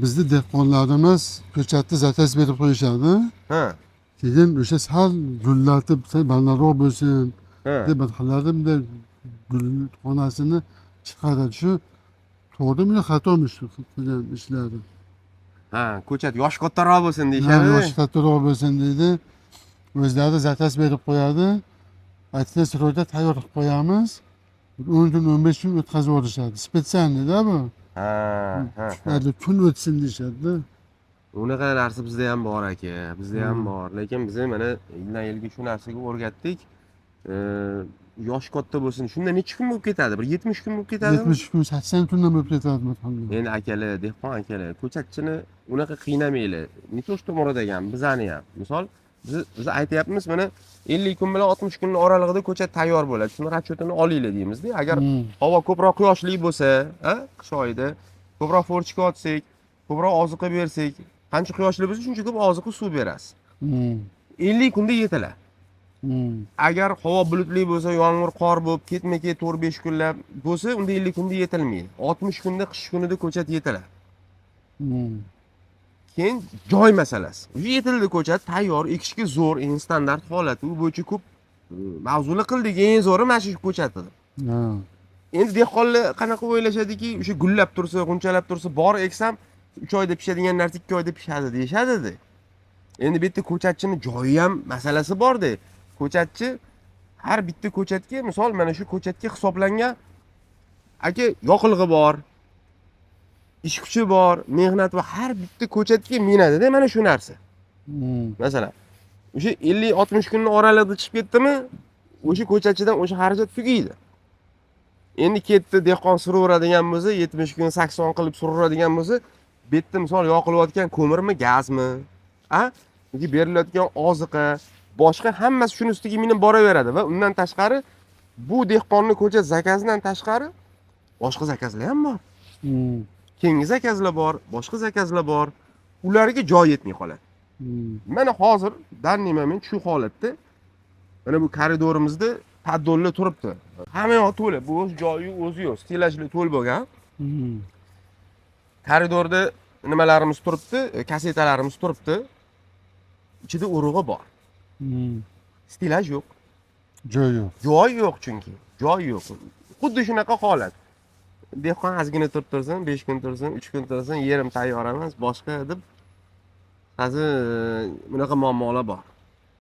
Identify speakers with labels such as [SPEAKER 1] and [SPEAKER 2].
[SPEAKER 1] bizni dehqonlarimiz ko'chatni zakaz berib qo'yishadi.
[SPEAKER 2] Ha.
[SPEAKER 1] Keyin o'sha sal gullatib balandroq bo'lsin
[SPEAKER 2] Ha.
[SPEAKER 1] deb qiladi, gulxonasini chiqaradi. Shu to'g'rimi yo xatomi shu qilgan ishlari?
[SPEAKER 2] Ha, ko'chat yosh kattaroq bo'lsin deyishadi.
[SPEAKER 1] Yoshi kattaroq bo'lsin deydi. O'zlari zakaz berib qo'yadi. Aytgan sroyda tayyor qilib qo'yamiz. 10 kun 15 kun o'tkazib yuborishadi. Spetsionalda bu.
[SPEAKER 2] Ha, ha.
[SPEAKER 1] Hali kun o'tsin deyishadi.
[SPEAKER 2] Unaqa narsa bizda ham bor aka, bizda ham bor. Lekin biz mana yildan yilga shu narsaga o'rgatdik. Yosh katta bo'lsin. Shunda necha kun bo'lib ketadi? Bir 70 kun bo'lib ketadimi?
[SPEAKER 1] 70 kun, 80 kundan bo'lib ketadi mahalda.
[SPEAKER 2] Endi akalar, dehqon akalar, ko'chatchini unaqa qiynamanglar. Ne to Murod ekan, bizani ham. Misol biz aytayapmiz, mana 50 kun bilan 60 kunning oralig'ida ko'chat tayyor bo'ladi. Shuni ratchetini olinglar deymiz-da. Agar havo ko'proq quyoshli bo'lsa, qish oyida ko'proq forchka otsak, ko'proq oziqa bersak, qancha quyoshli bo'lsa, shuncha ko'p oziqa suv berasiz. 50 kunda yetadi. Agar havo bulutli bo'lsa, yomg'ir, qor bo'lib, ketma-ket 4-5 kunlab bo'lsa, unda 50 kunda yetilmaydi. 60 kunda qish kunida ko'chat yetadi. Keyin joy masalasi. Yetildi ko'chat, tayyor, ekishga zo'r, eng standart holati. U bo'yicha ko'p mavzular qildik, eng zo'ri mana shu ko'chatidir. Endi dehqonlar qanaqa o'ylashadiki, o'sha gullab tursa, g'unchalab tursa, bor eksam 3 oyda pishadigan narsa 2 oyda pishadi deyishadi-da. Endi bu yerda ko'chatchining joyi ham masalasi bor-da. Ko'chatchi har bitta ko'chatga, misol mana shu ko'chatga hisoblangan aka yoqilg'i bor, ish kuchi bor, mehnat va har bitta ko'chatga minadi-da mana shu narsa. Masalan, o'sha 50-60 kunning oralig'ida chiqib ketdimi, o'sha ko'chatchidan o'sha xarajat tugaydi. Endi ketdi dehqon suraveradigan bo'lsa, 70 kun 80 qilib suraveradigan bo'lsa, bu yerda misol yoqilayotgan ko'mirmi, gazmi, yoki berilayotgan oziqa, boshqa hammasi shuni ustiga minib boraveradi va undan tashqari bu dehqonning ko'chat zakazidan tashqari boshqa zakazlar ham bor. Keyingi zakazlar bor, boshqa zakazlar bor. Ularga joy yetmay qoladi. Mana hozir danniy moment shu holatda mana bu koridorimizda paddollar turibdi. Hamma yoq to'la, bu joyi o'zi yo'q, stilajlar to'l bo'lgan. Koridorda nimalarimiz turibdi, kasetalarimiz turibdi. Ichida urug'i bor. Stilaj yo'q.
[SPEAKER 1] Joy yo'q.
[SPEAKER 2] Joy yo'q chunki. Joy yo'q. Xuddi shunaqa holat. Dehqon ozgina turib tursin, 5 kun tursin, 3 kun tursin, yerim tayyor emas, boshqa deb hozir bunaqa muammolar bor.